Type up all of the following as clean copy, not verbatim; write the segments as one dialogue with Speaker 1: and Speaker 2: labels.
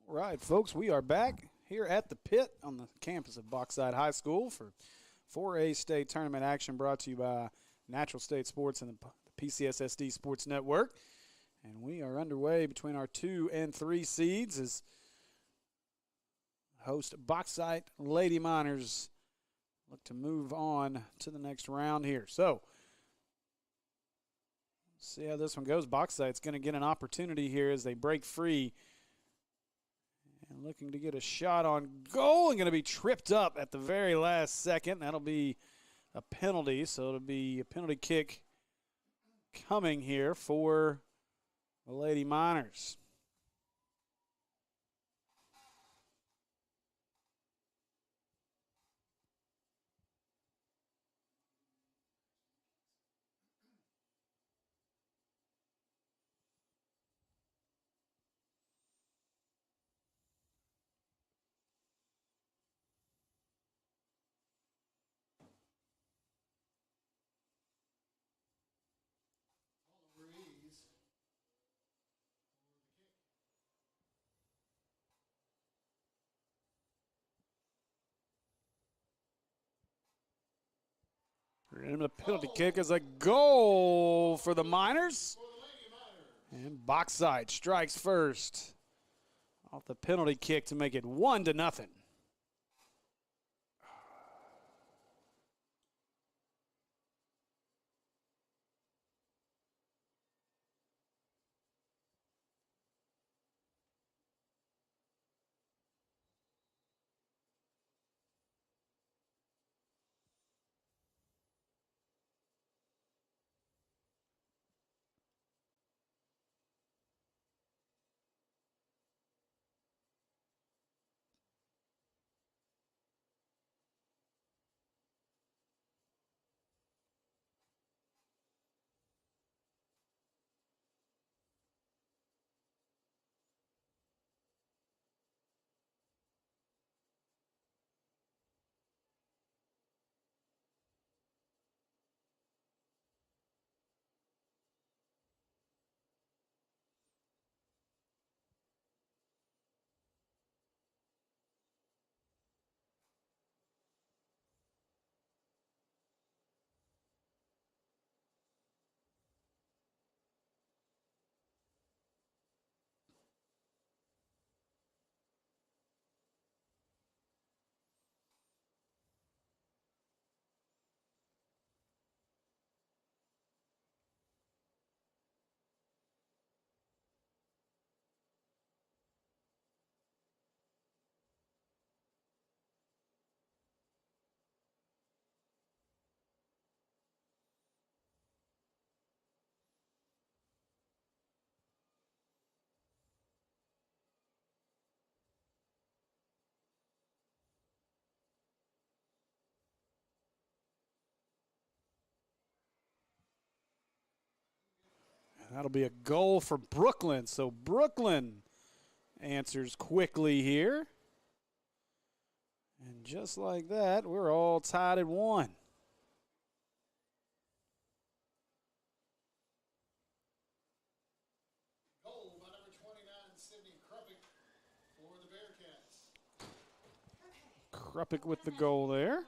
Speaker 1: All right, folks, we are back here at the pit on the campus of Bauxite High School for 4A state tournament action brought to you by Natural State Sports and the PCSSD Sports Network. And we are underway between our 2 and 3 seeds as host Bauxite Lady Miners look to move on to the next round here. So, see how this one goes. Bauxite's going to get an opportunity here as they break free and looking to get a shot on goal and going to be tripped up at the very last second. That'll be a penalty, so it'll be a penalty kick coming here for the Lady Miners. And the penalty kick is a goal for the Miners. And Bauxite strikes first off the penalty kick to make it 1-0. That'll be a goal for Brookland. So Brookland answers quickly here. And just like that, we're all tied at 1.
Speaker 2: Goal by number 29, Sydney Kruppick for the Bearcats.
Speaker 1: Kruppick with the goal there.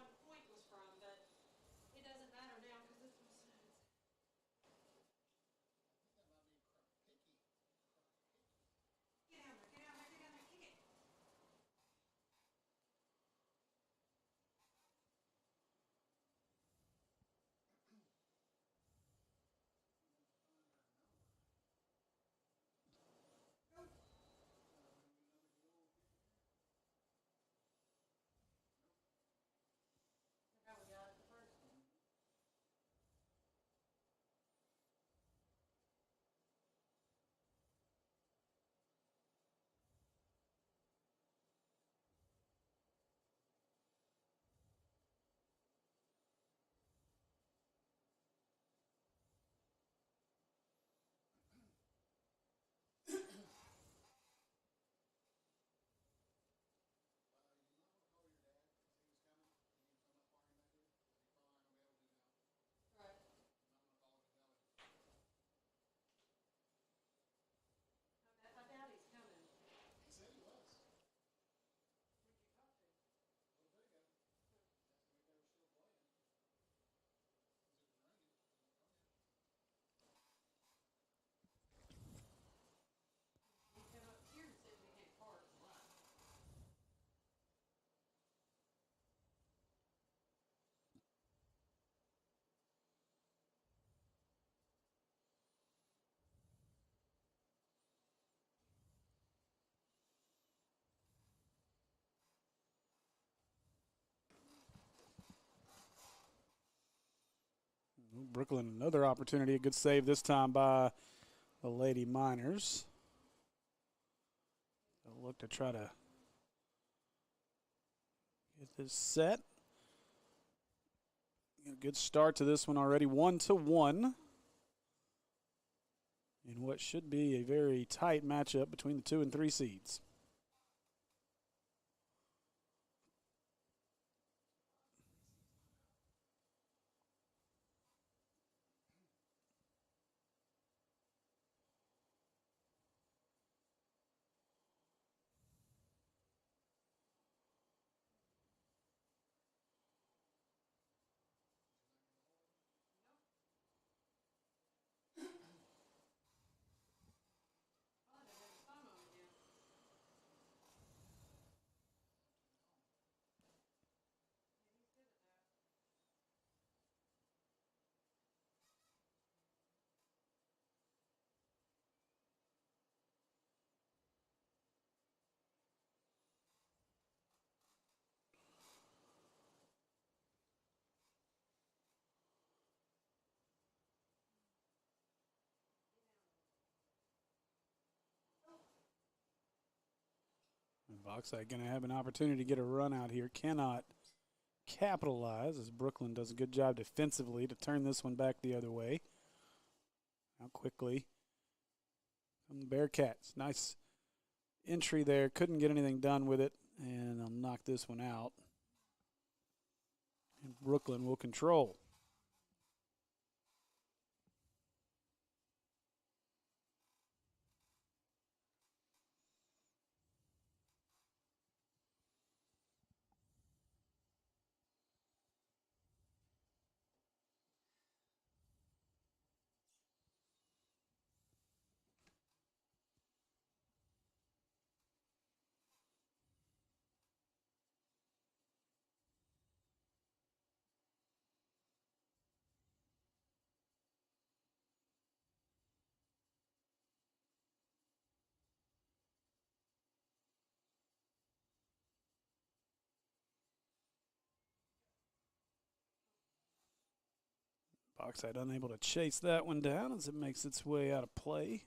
Speaker 1: Brookland, another opportunity. A good save this time by the Lady Miners. They'll look to try to get this set. A good start to this one already. 1-1. In what should be a very tight matchup between the 2 and 3 seeds. Bauxite going to have an opportunity to get a run out here. Cannot capitalize as Brookland does a good job defensively to turn this one back the other way. Now quickly from the Bearcats. Nice entry there. Couldn't get anything done with it, and they'll knock this one out. And Brookland will control. Bauxite unable to chase that one down as it makes its way out of play.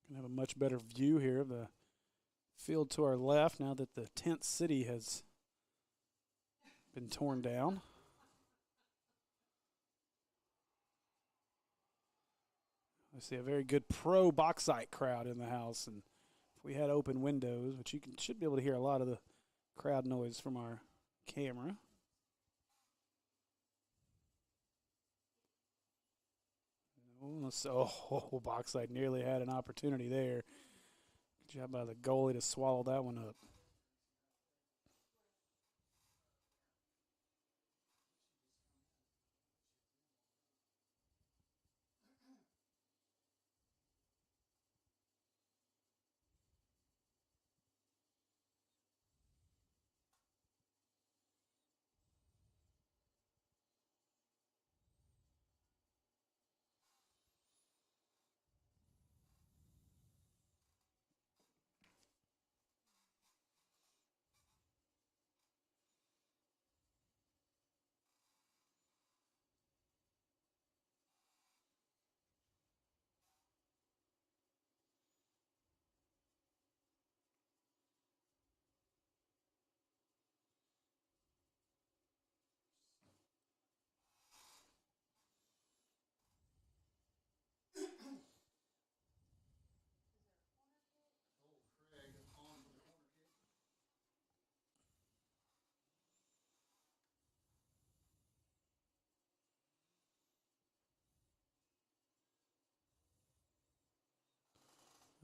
Speaker 1: Can have a much better view here of the field to our left now that the tent city has been torn down. I see a very good pro Bauxite crowd in the house, and if we had open windows, which should be able to hear a lot of the crowd noise from our camera. Oh, Bauxite nearly had an opportunity there. Good job by the goalie to swallow that one up.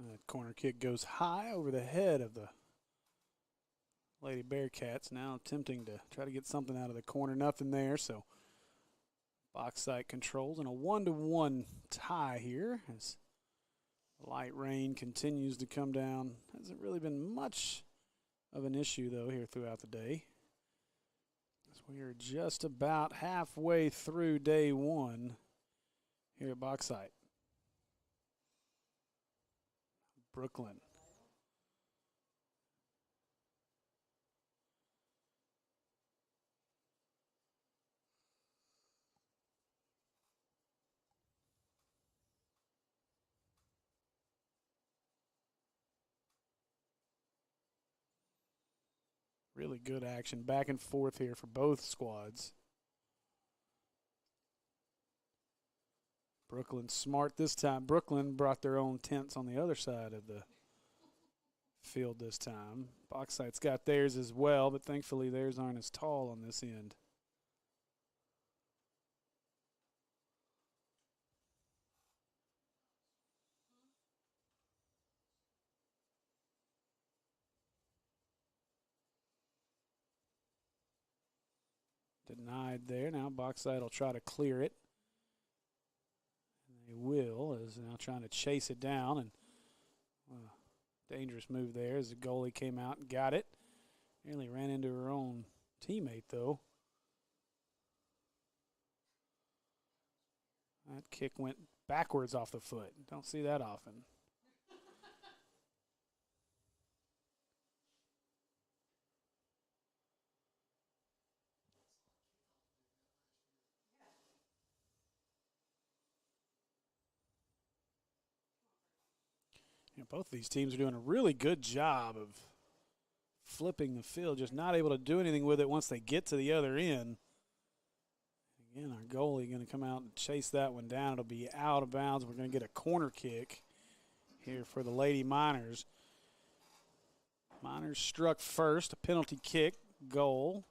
Speaker 1: That corner kick goes high over the head of the Lady Bearcats. Now attempting to try to get something out of the corner. Nothing there, so Bauxite controls in a 1-1 tie here as light rain continues to come down. Hasn't really been much of an issue, though, here throughout the day. As we are just about halfway through day one here at Bauxite. Brookland. Really good action back and forth here for both squads. Brookland smart this time. Brookland brought their own tents on the other side of the field this time. Bauxite's got theirs as well, but thankfully theirs aren't as tall on this end. Denied there. Now Bauxite will try to clear it. And they will, as now trying to chase it down. And dangerous move there as the goalie came out and got it. Nearly ran into her own teammate, though. That kick went backwards off the foot. Don't see that often. Both of these teams are doing a really good job of flipping the field, just not able to do anything with it once they get to the other end. Again, our goalie going to come out and chase that one down. It'll be out of bounds. We're going to get a corner kick here for the Lady Miners. Miners struck first, a penalty kick, goal.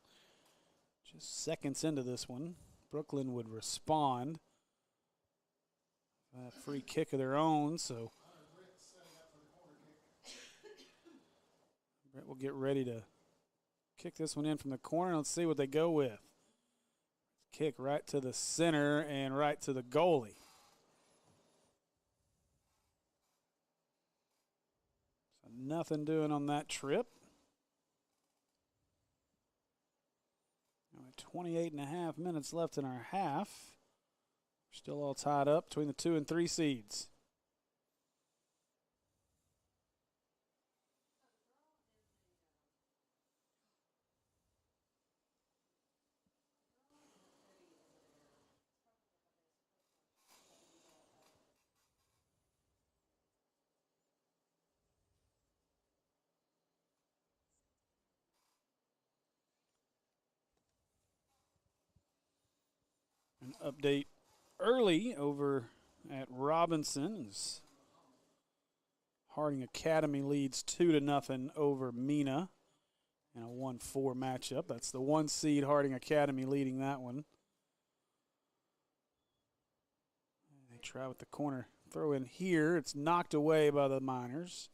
Speaker 1: Just seconds into this one, Brookland would respond. A free kick of their own, so Brett will get ready to kick this one in from the corner. Let's see what they go with. Kick right to the center and right to the goalie. So nothing doing on that trip. Now 28 and a half minutes left in our half. We're still all tied up between the 2 and 3 seeds. An update early over at Robinson's. Harding Academy leads 2-0 over Mina in a 1-4 matchup. That's the 1 seed Harding Academy leading that one. They try with the corner throw in here. It's knocked away by the Miners.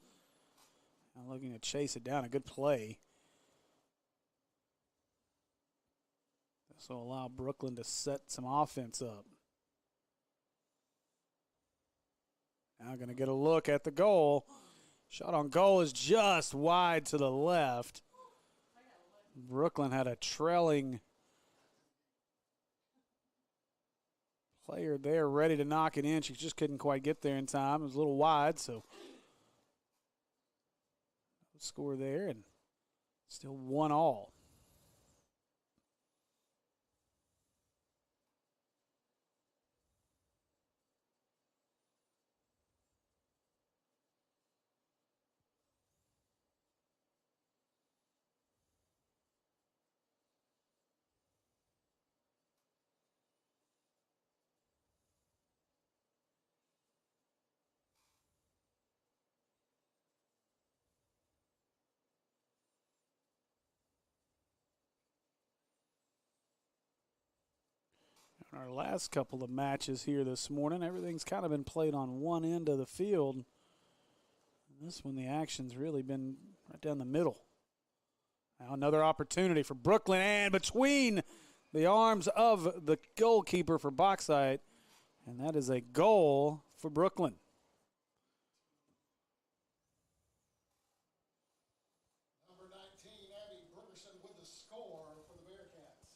Speaker 1: Now looking to chase it down. A good play. This will allow Brookland to set some offense up. Now going to get a look at the goal. Shot on goal is just wide to the left. Brookland had a trailing player there ready to knock it in. She just couldn't quite get there in time. It was a little wide, so score there, and still 1-1. Our last couple of matches here this morning, everything's kind of been played on one end of the field. And this one, the action's really been right down the middle. Now another opportunity for Brookland, and between the arms of the goalkeeper for Bauxite, and that is a goal for Brookland.
Speaker 2: Number 19, Abby Brookerson with the score for the Bearcats.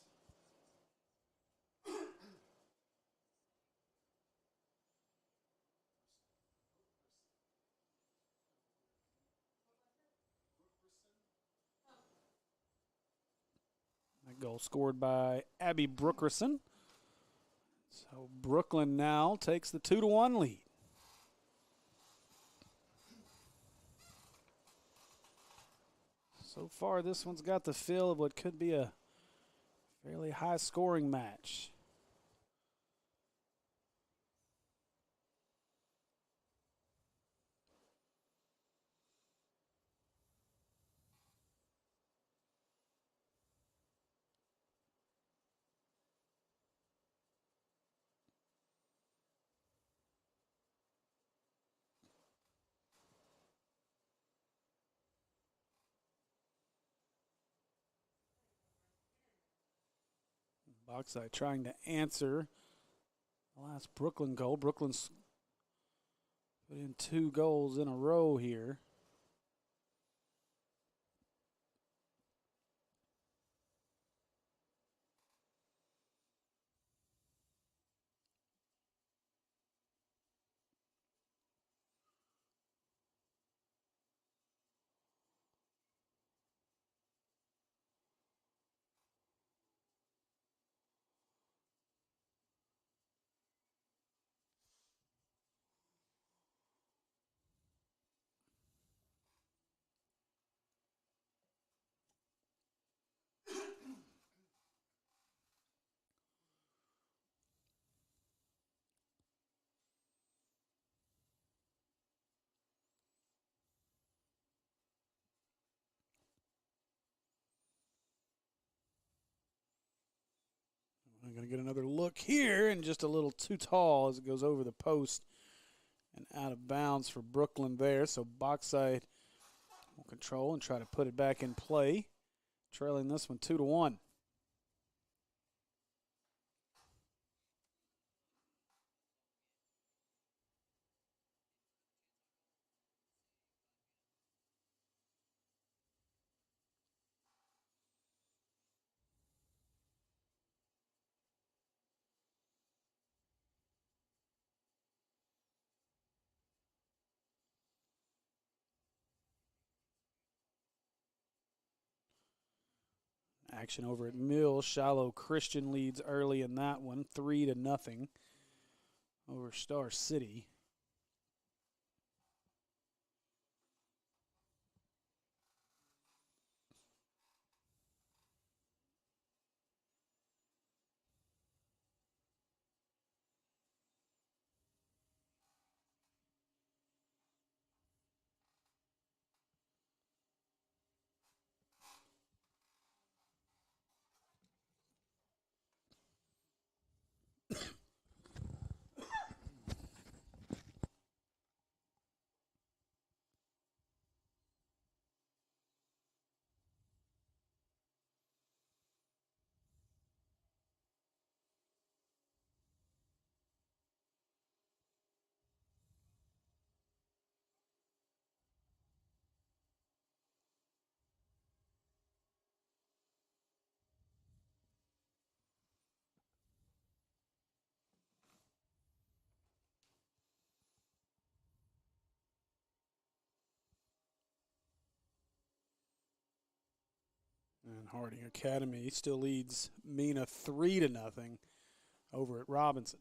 Speaker 1: That goal scored by Abby Brookerson. So Brookland now takes the 2-1 lead. So far, this one's got the feel of what could be a fairly high-scoring match. Bauxite trying to answer the last Brookland goal. Brookland's put in 2 goals in a row here. I'm going to get another look here, and just a little too tall as it goes over the post and out of bounds for Brookland there. So Bauxite will control and try to put it back in play, trailing this one 2-1. Action over at Mill. Shiloh Christian leads early in that one, 3-0 over Star City. And Harding Academy still leads Mina 3-0 over at Robinson.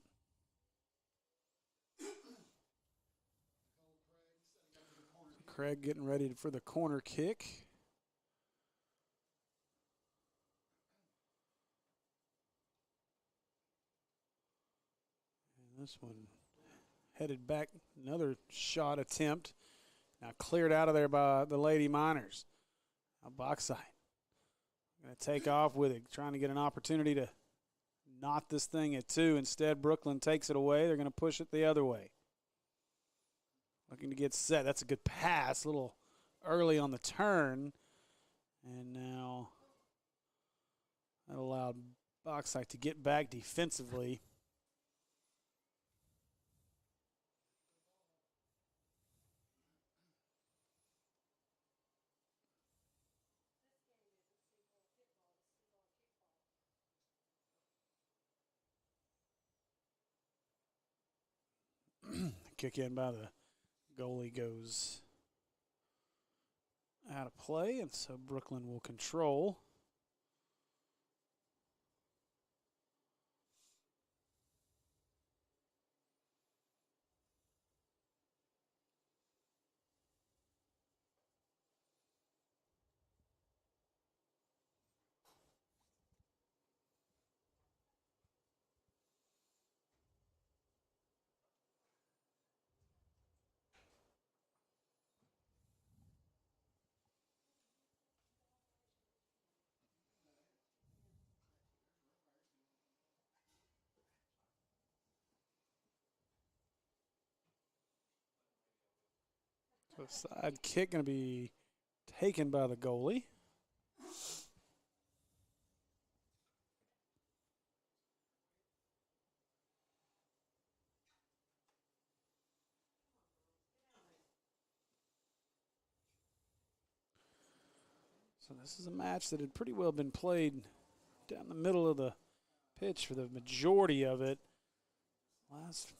Speaker 1: Craig getting ready for the corner kick. And this one headed back, another shot attempt. Now cleared out of there by the Lady Miners. Now Bauxite going to take off with it, trying to get an opportunity to knot this thing at 2. Instead, Brookland takes it away. They're going to push it the other way. Looking to get set. That's a good pass, a little early on the turn. And now that allowed Bauxite to get back defensively. Kick in by the goalie goes out of play, and so Brookland will control. So side kick going to be taken by the goalie. So this is a match that had pretty well been played down the middle of the pitch for the majority of it. Last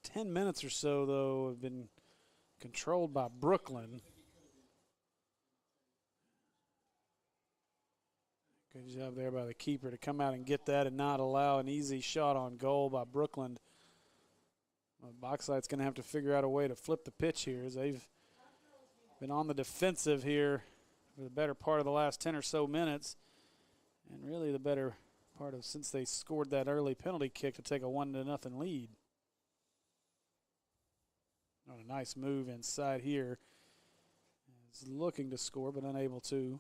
Speaker 1: 10 minutes or so, though, have been controlled by Brookland. Good job there by the keeper to come out and get that and not allow an easy shot on goal by Brookland. Well, Bauxite's going to have to figure out a way to flip the pitch here, as they've been on the defensive here for the better part of the last 10 or so minutes, and really the better part of since they scored that early penalty kick to take a 1-0 lead. On a nice move inside here. Is looking to score but unable to.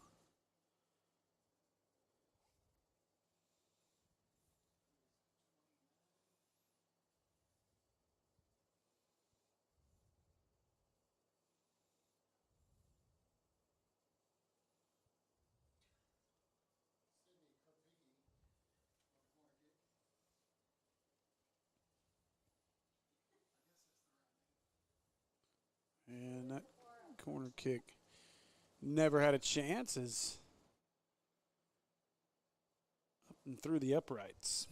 Speaker 1: And that corner kick never had a chance, as up and through the uprights.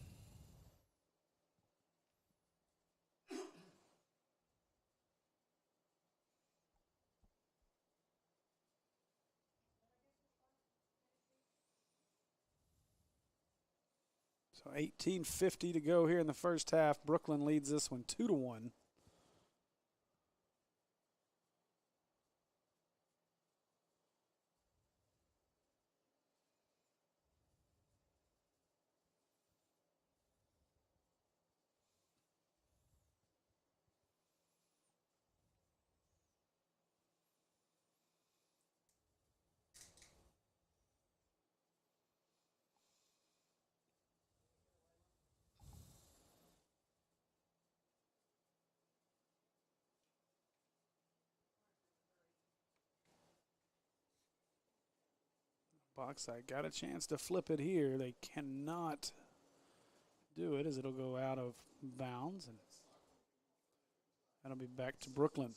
Speaker 1: So 18:50 to go here in the first half. Brookland leads this one 2-1. Bauxite got a chance to flip it here. They cannot do it, as it'll go out of bounds, and that'll be back to Brookland.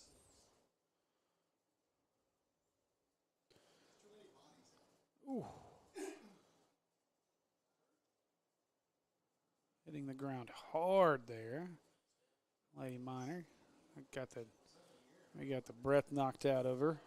Speaker 1: Ooh. Hitting the ground hard there. Lady Minor. We got the breath knocked out of her.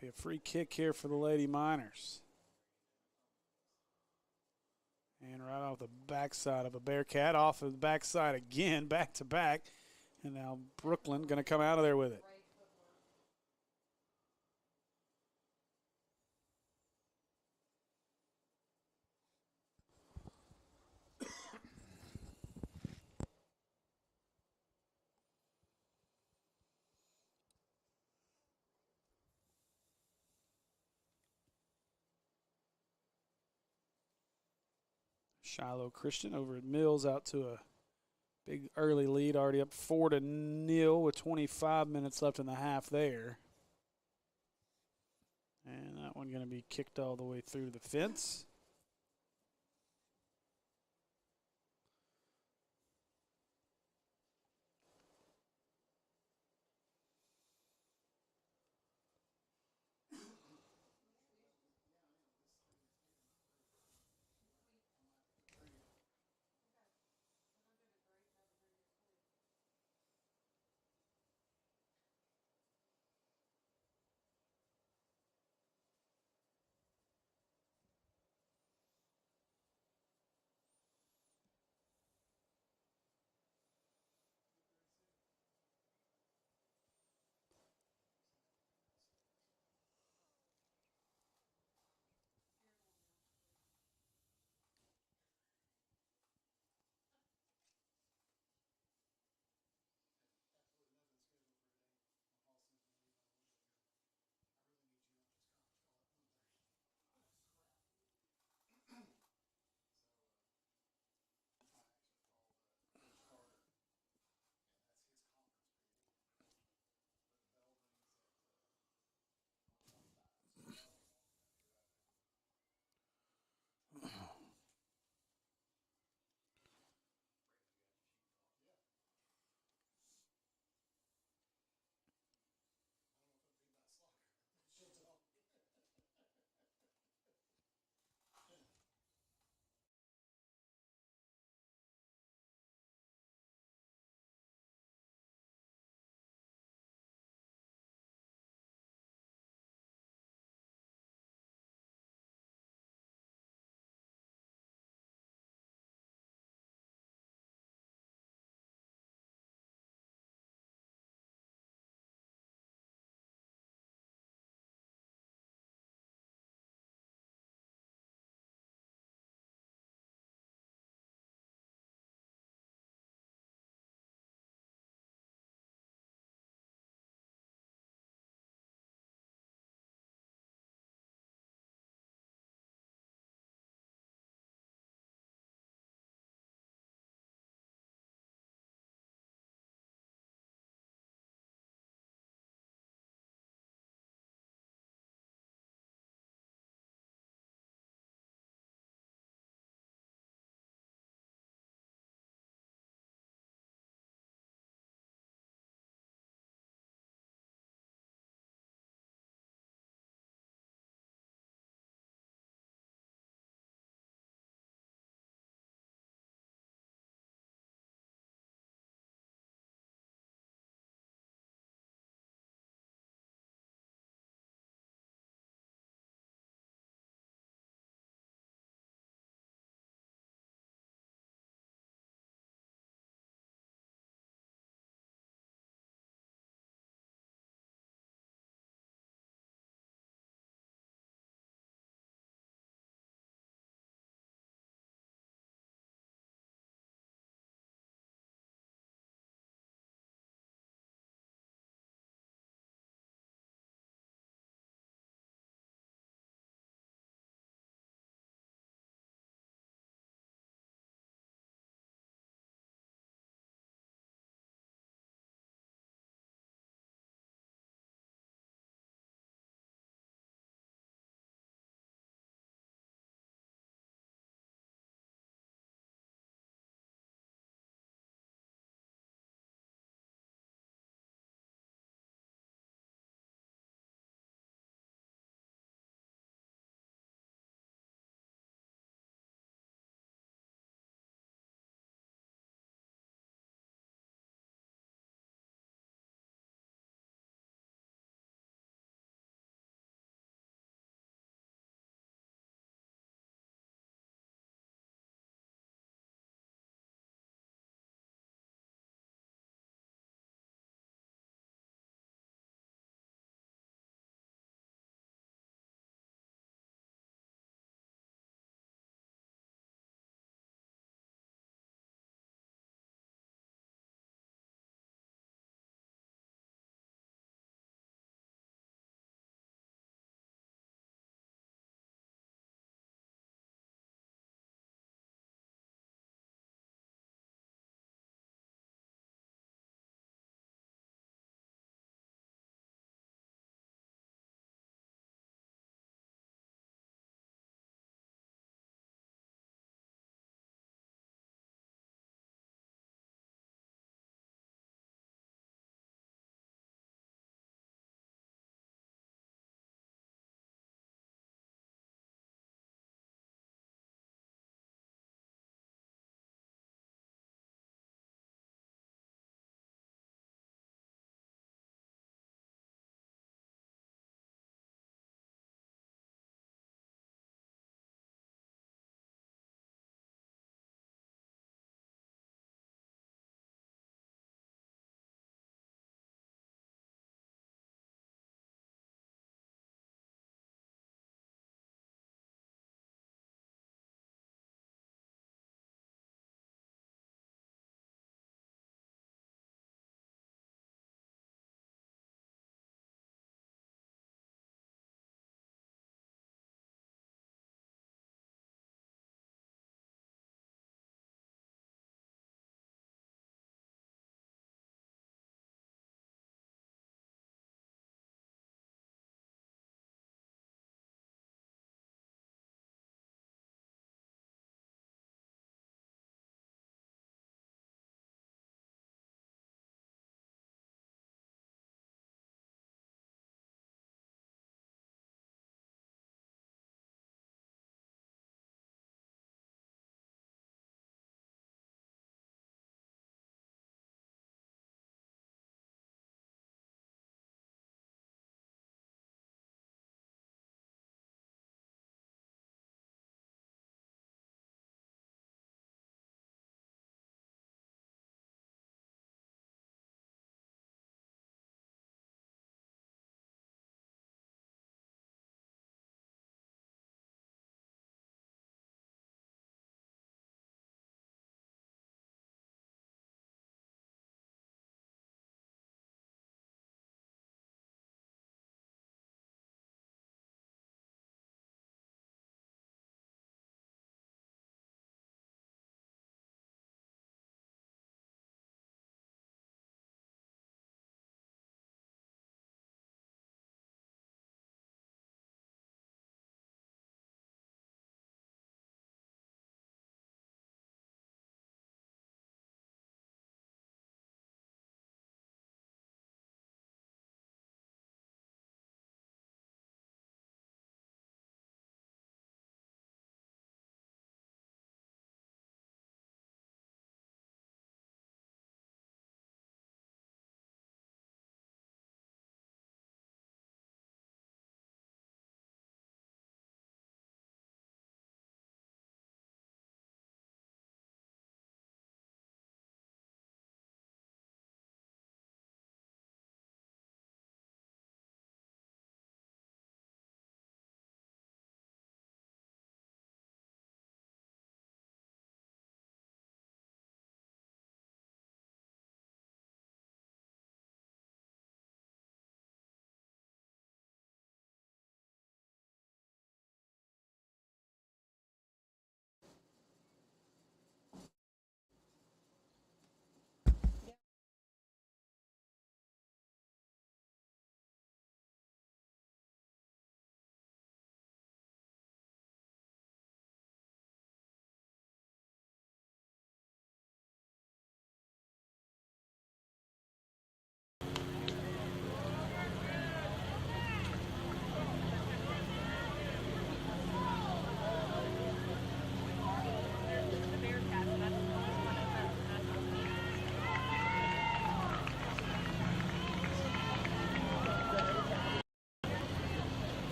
Speaker 1: Be a free kick here for the Lady Miners. And right off the backside of a Bearcat, off of the backside again, back to back. And now Brookland going to come out of there with it. Shiloh Christian over at Mills out to a big early lead, already up 4-0 with 25 minutes left in the half there. And that one going to be kicked all the way through the fence.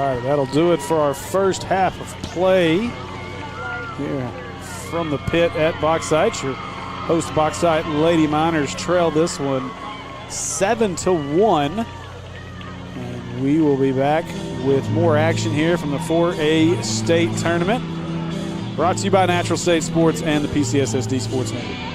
Speaker 1: right, that'll do it for our first half of play here from the pit at Bauxite. Your host Bauxite Lady Miners trail this one 7-1. And we will be back with more action here from the 4A state tournament. Brought to you by Natural State Sports and the PCSSD Sports Network.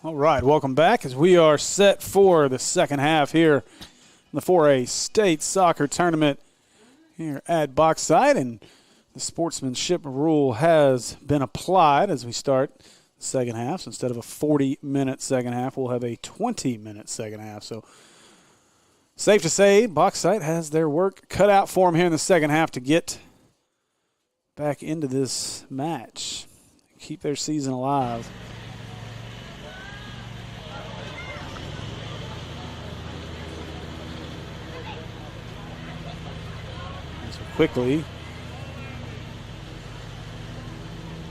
Speaker 1: All right, welcome back as we are set for the second half here in the 4A State Soccer Tournament here at Bauxite, and the sportsmanship rule has been applied as we start the second half. So instead of a 40-minute second half, we'll have a 20-minute second half. So safe to say, Bauxite has their work cut out for them here in the second half to get back into this match, keep their season alive. Quickly,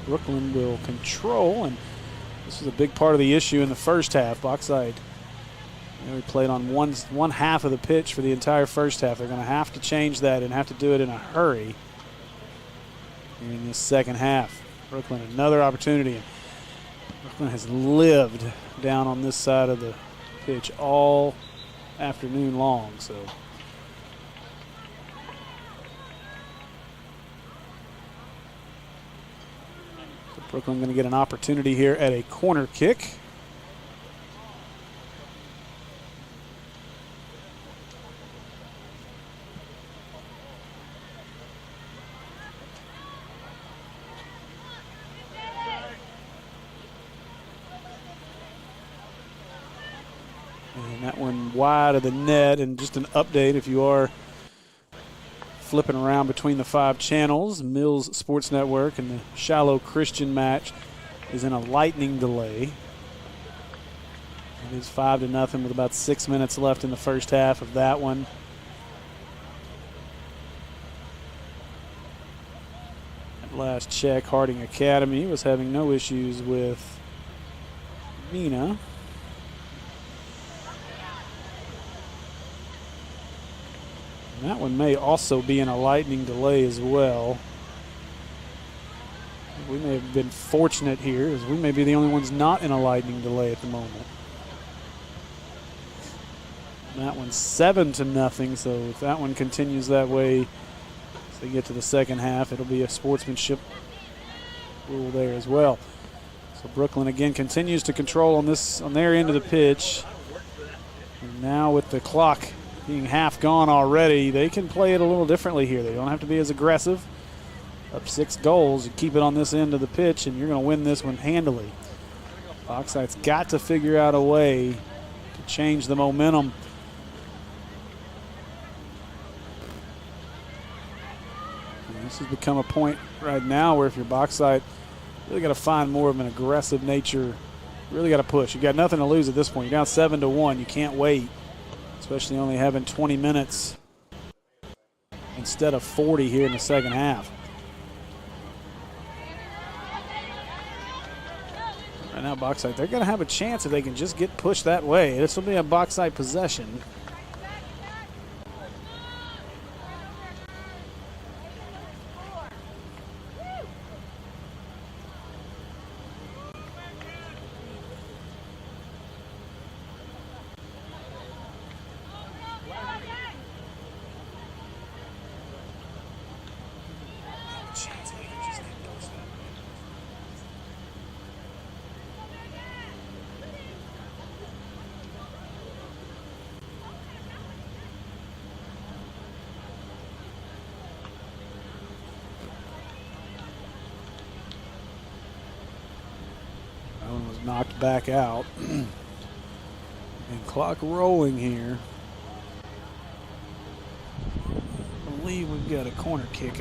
Speaker 1: Brookland will control, and this is a big part of the issue in the first half. Bauxite, we played on one half of the pitch for the entire first half. They're going to have to change that and have to do it in a hurry in this second half. Brookland, another opportunity. Brookland has lived down on this side of the pitch all afternoon long, so. Brookland going to get an opportunity here at a corner kick. And that one wide of the net, and just an update if you are flipping around between the 5 channels. Mills Sports Network and the Shallow Christian match is in a lightning delay. It is 5-0 with about 6 minutes left in the first half of that one. At last check, Harding Academy was having no issues with Mina. And that one may also be in a lightning delay as well. We may have been fortunate here, as we may be the only ones not in a lightning delay at the moment. And that one's 7-0, so if that one continues that way as they get to the second half, it'll be a sportsmanship rule there as well. So Brookland again continues to control on their end of the pitch. And now with the clock being half gone already, they can play it a little differently here. They don't have to be as aggressive. Up 6 goals, you keep it on this end of the pitch, and you're going to win this one handily. Bauxite's got to figure out a way to change the momentum. And this has become a point right now where if you're Bauxite, you really got to find more of an aggressive nature. Really got to push. You got nothing to lose at this point. You're down 7-1. You can't wait, especially only having 20 minutes instead of 40 here in the second half. Right now, Bauxite, they're going to have a chance if they can just get pushed that way. This will be a Bauxite possession. Was knocked back out. And clock rolling here. I believe we've got a corner kick.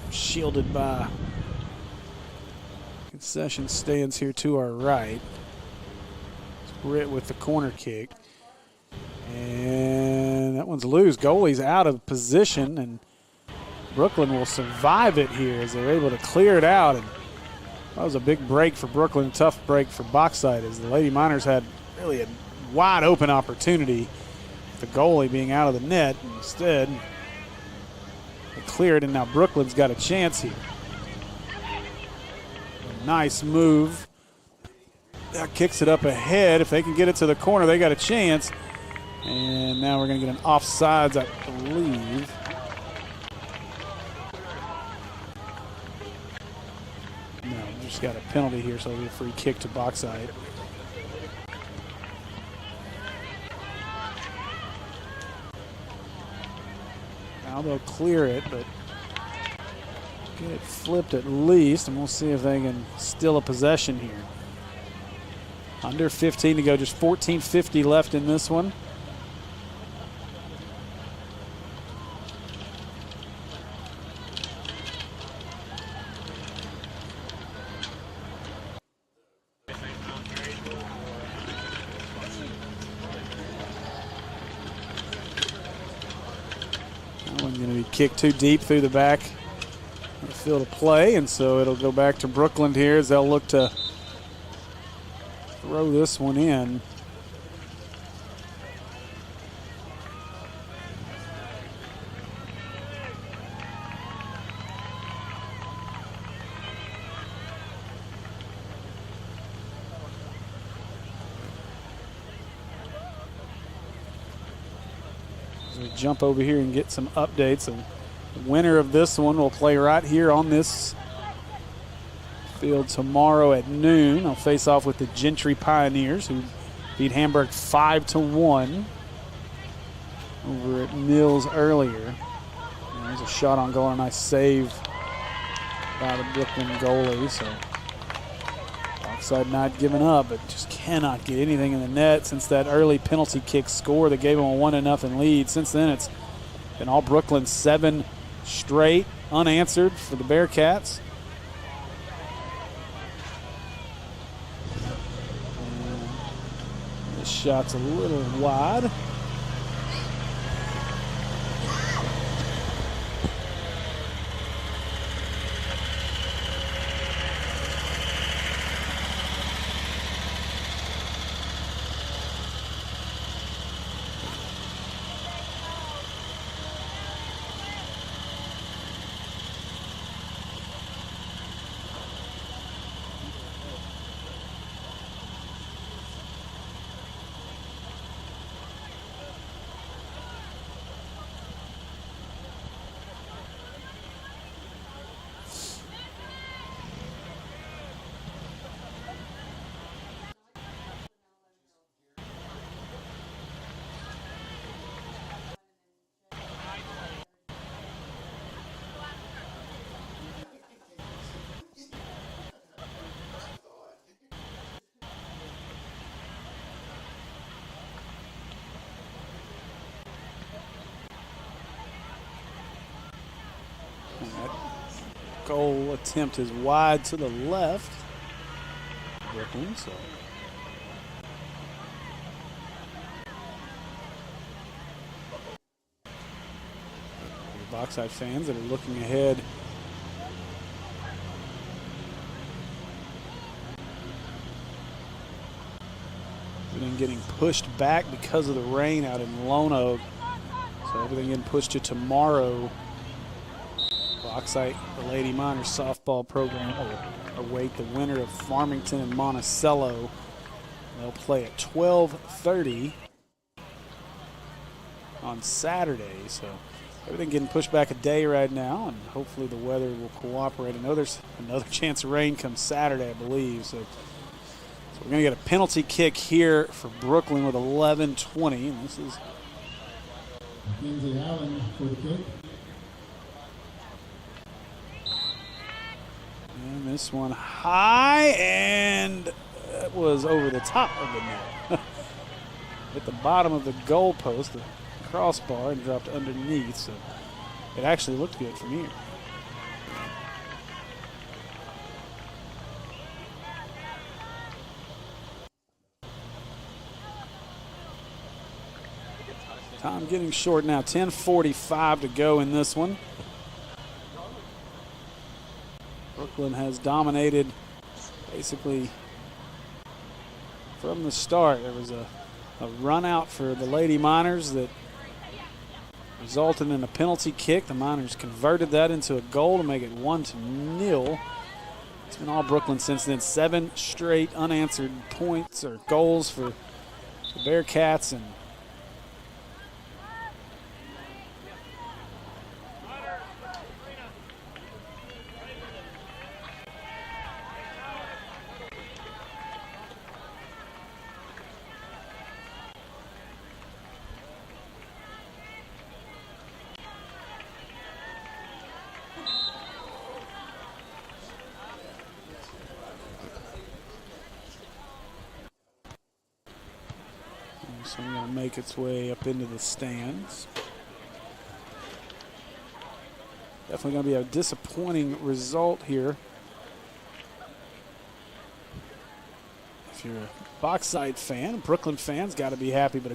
Speaker 1: Shielded by concession stands here to our right. Britt with the corner kick. And that one's loose. Goalie's out of position, and Brookland will survive it here as they're able to clear it out. And that was a big break for Brookland, tough break for Bauxite, as the Lady Miners had really a wide open opportunity, the goalie being out of the net. Instead, they cleared, and now Brookland's got a chance here. A nice move. That kicks it up ahead. If they can get it to the corner, they got a chance. And now we're going to get an offsides, I believe. No, we just got a penalty here, so it'll be a free kick to Bauxite. Now they'll clear it, but get it flipped at least, and we'll see if they can steal a possession here. Under 15 to go, just 14:50 left in this one. That one's going to be kicked too deep through the back of the field of play, and so it'll go back to Brookland here as they'll look to throw this one in. As we jump over here and get some updates, and the winner of this one will play right here on this field tomorrow at noon. They'll face off with the Gentry Pioneers, who beat Hamburg 5-1 over at Mills earlier. And there's a shot on goal, and a nice save by the Brookland goalie. So Bauxite not giving up, but just cannot get anything in the net since that early penalty kick score that gave them a 1-0 lead. Since then, it's been all Brookland, 7 straight unanswered for the Bearcats. This shot's a little wide. Goal attempt is wide to the left. Brooklyn, so. The Bauxite fans that are looking ahead. Everything getting pushed back because of the rain out in Lono. So everything getting pushed to tomorrow. Bauxite, the Lady Miners softball program, will await the winner of Farmington and Monticello. They'll play at 12:30 on Saturday. So everything getting pushed back a day right now, and hopefully the weather will cooperate. I know there's another chance of rain come Saturday, I believe. So we're going to get a penalty kick here for Brookland with 11:20. And this is
Speaker 2: Mackenzie Allen for the kick.
Speaker 1: And this one high, and that was over the top of the net. At the bottom of the goal post, the crossbar, and dropped underneath. So it actually looked good from here. Time getting short now, 10:45 to go in this one. Brookland has dominated basically from the start. There was a run out for the Lady Miners that resulted in a penalty kick. The Miners converted that into a goal to make it 1-0. It's been all Brookland since then. 7 straight unanswered points or goals for the Bearcats, and This one going to make its way up into the stands. Definitely going to be a disappointing result here. If you're a Bauxite fan, Brookland fans got to be happy, but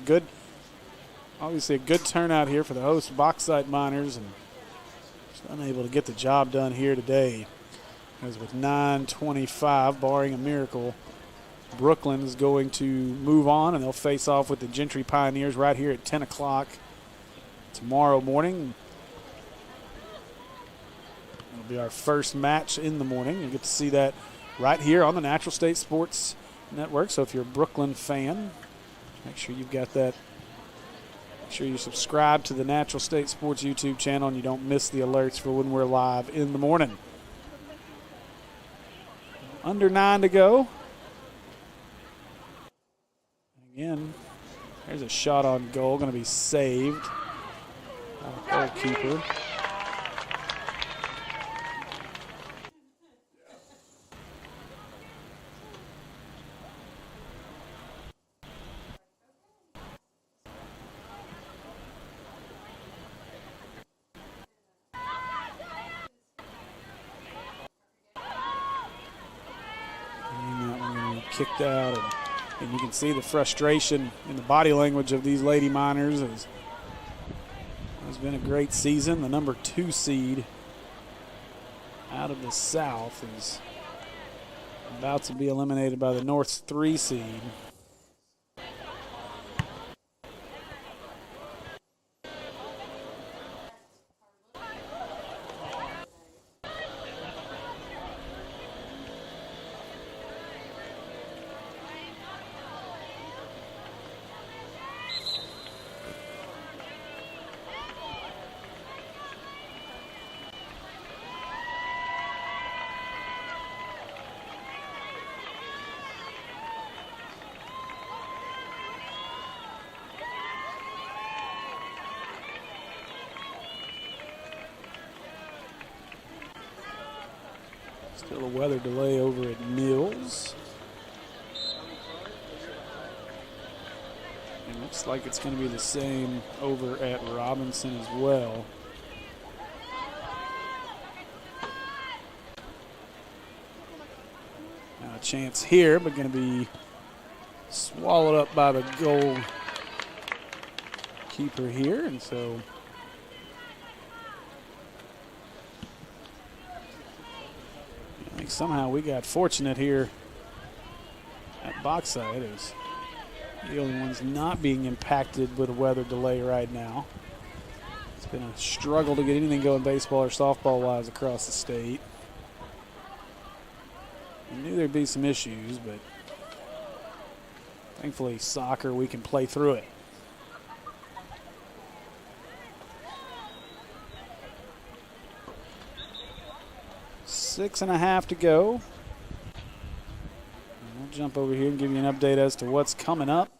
Speaker 1: obviously a good turnout here for the host Bauxite Miners, and just unable to get the job done here today. As with 9:25, barring a miracle, Brookland is going to move on, and they'll face off with the Gentry Pioneers right here at 10 o'clock tomorrow morning. It'll be our first match in the morning. You'll get to see that right here on the Natural State Sports Network. So if you're a Brookland fan, make sure you've got that. Make sure you subscribe to the Natural State Sports YouTube channel and you don't miss the alerts for when we're live in the morning. Under 9 to go. Again, there's a shot on goal, going to be saved by the goalkeeper. And that one going to be kicked out, and you can see the frustration in the body language of these Lady Miners. It's been a great season. The number 2 seed out of the South is about to be eliminated by the North's 3 seed. Still a weather delay over at Mills. It looks like it's going to be the same over at Robinson as well. Now a chance here, but going to be swallowed up by the goalkeeper here, and so I think somehow we got fortunate here at Bauxite. Is the only ones not being impacted with a weather delay right now. It's been a struggle to get anything going baseball or softball wise across the state. I knew there'd be some issues, but thankfully soccer, we can play through it. Six and a half to go. And we'll jump over here and give you an update as to what's coming up.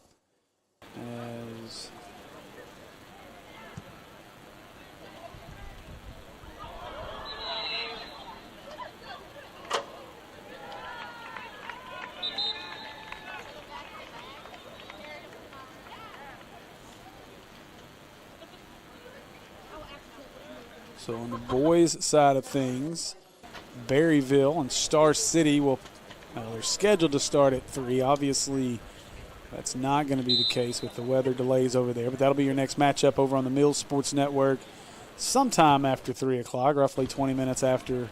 Speaker 1: So on the boys' side of things, Berryville and Star City they're scheduled to start at 3. Obviously, that's not going to be the case with the weather delays over there, but that'll be your next matchup over on the Mills Sports Network sometime after 3 o'clock, roughly 20 minutes after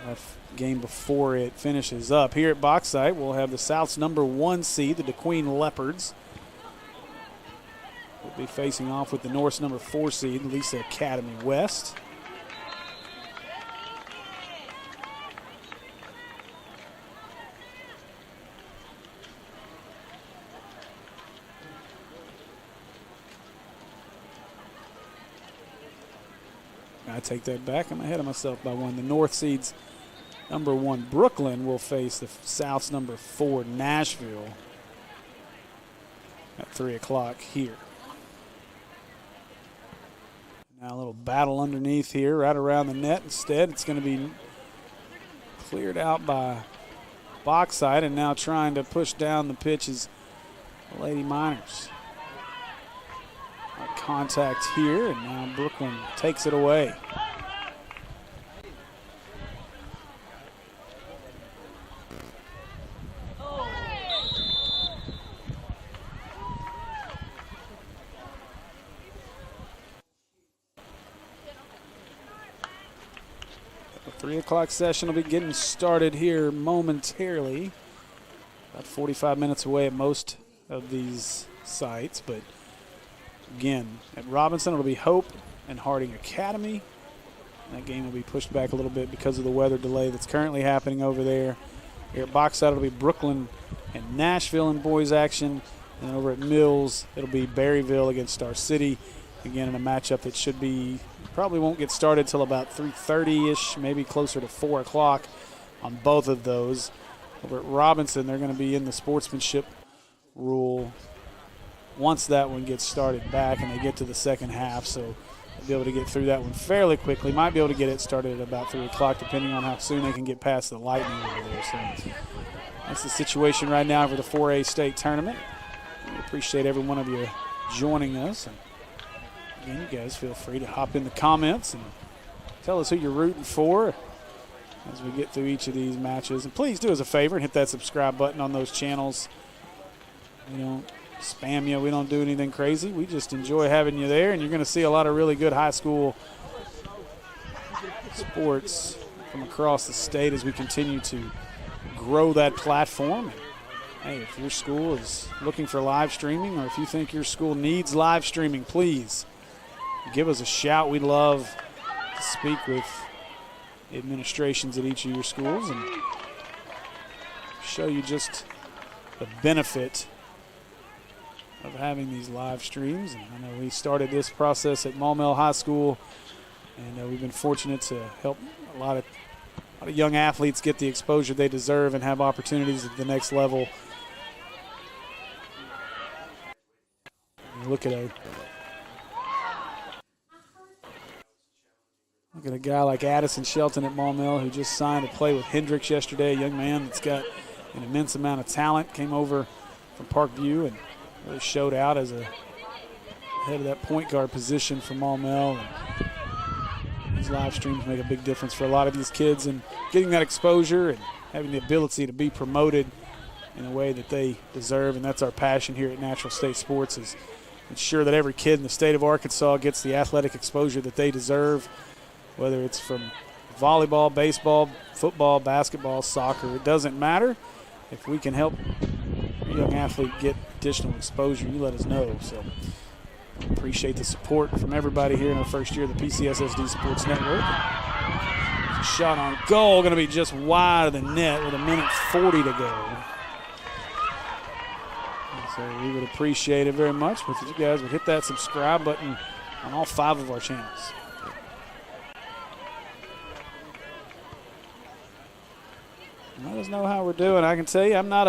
Speaker 1: that game before it finishes up. Here at Bauxite, we'll have the South's number 1 seed, the DeQueen Leopards. We'll be facing off with the North's number 4 seed, Lisa Academy West. I take that back. I'm ahead of myself by 1. The North seed's number 1, Brookland, will face the South's number 4, Nashville, at 3 o'clock here. Now a little battle underneath here, right around the net. Instead, it's going to be cleared out by Bauxite, and now trying to push down the pitch is the Lady Miners. Contact here, and now Brookland takes it away. The 3 o'clock session will be getting started here momentarily. About 45 minutes away at most of these sites, but again, at Robinson, it'll be Hope and Harding Academy. That game will be pushed back a little bit because of the weather delay that's currently happening over there. Here at Bauxite, it'll be Brookland and Nashville in boys action. And over at Mills, it'll be Berryville against Star City. Again, in a matchup that should be, probably won't get started till about 3:30-ish, maybe closer to 4 o'clock on both of those. Over at Robinson, they're going to be in the sportsmanship rule once that one gets started back and they get to the second half, so they'll be able to get through that one fairly quickly. Might be able to get it started at about 3 o'clock, depending on how soon they can get past the Lightning over there. So that's the situation right now for the 4A state tournament. We appreciate every one of you joining us. And again, you guys feel free to hop in the comments and tell us who you're rooting for as we get through each of these matches. And please do us a favor and hit that subscribe button on those channels. We don't spam you. We don't do anything crazy. We just enjoy having you there, and you're going to see a lot of really good high school sports from across the state as we continue to grow that platform. And, hey, if your school is looking for live streaming, or if you think your school needs live streaming, please give us a shout. We'd love to speak with administrations at each of your schools and show you just the benefit of having these live streams. And I know we started this process at Maumelle High School, and we've been fortunate to help a lot of young athletes get the exposure they deserve and have opportunities at the next level. Look at a guy like Addison Shelton at Maumelle, who just signed to play with Hendricks yesterday, a young man that's got an immense amount of talent, came over from Parkview and really showed out as a head of that point guard position for Maumelle. And these live streams make a big difference for a lot of these kids, and getting that exposure and having the ability to be promoted in a way that they deserve. And that's our passion here at Natural State Sports, is ensure that every kid in the state of Arkansas gets the athletic exposure that they deserve, whether it's from volleyball, baseball, football, basketball, soccer. It doesn't matter. If we can help a young athlete get additional exposure, you let us know. So appreciate the support from everybody here in our first year of the PCSSD Sports Network. Shot on goal, going to be just wide of the net with 1:40 to go. So we would appreciate it very much if you guys would hit that subscribe button on all 5 of our channels. Let us know how we're doing. I can tell you, I'm not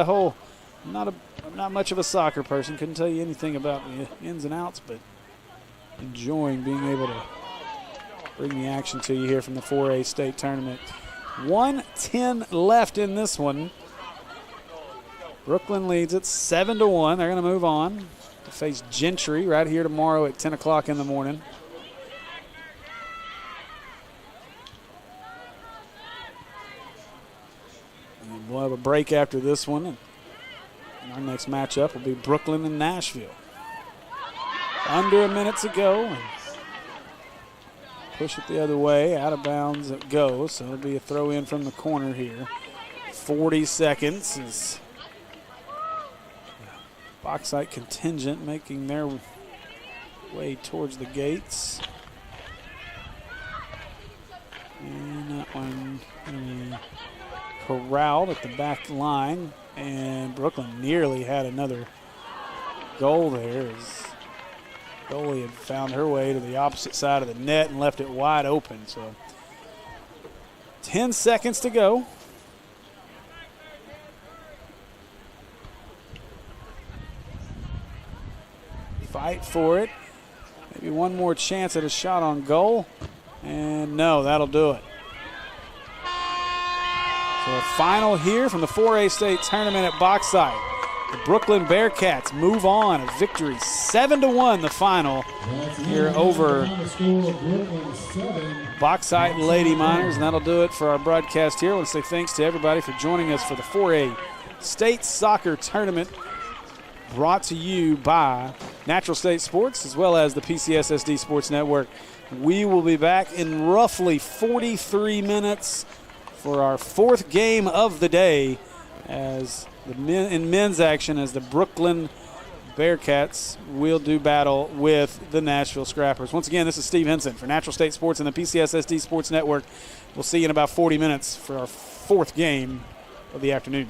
Speaker 1: much of a soccer person. Couldn't tell you anything about the ins and outs, but enjoying being able to bring the action to you here from the 4A state tournament. 1:10 left in this one. Brookland leads it 7-1. They're going to move on to face Gentry right here tomorrow at 10 o'clock in the morning. And we'll have a break after this one. And our next matchup will be Brookland and Nashville. Under a minute to go. And push it the other way. Out of bounds it goes. So it'll be a throw in from the corner here. 40 seconds is Bauxite contingent making their way towards the gates. And that one corralled at the back line. And Brookland nearly had another goal there as goalie had found her way to the opposite side of the net and left it wide open. So 10 seconds to go. Fight for it. Maybe one more chance at a shot on goal. And no, that'll do it. So a final here from the 4A state tournament at Bauxite. The Brookland Bearcats move on. A victory 7-1 the final here over Bauxite Lady Miners. And that'll do it for our broadcast here. I want to say thanks to everybody for joining us for the 4A State Soccer Tournament, brought to you by Natural State Sports as well as the PCSSD Sports Network. We will be back in roughly 43 minutes for our fourth game of the day as in men's action, as the Brookland Bearcats will do battle with the Nashville Scrappers. Once again, this is Steve Henson for Natural State Sports and the PCSSD Sports Network. We'll see you in about 40 minutes for our fourth game of the afternoon.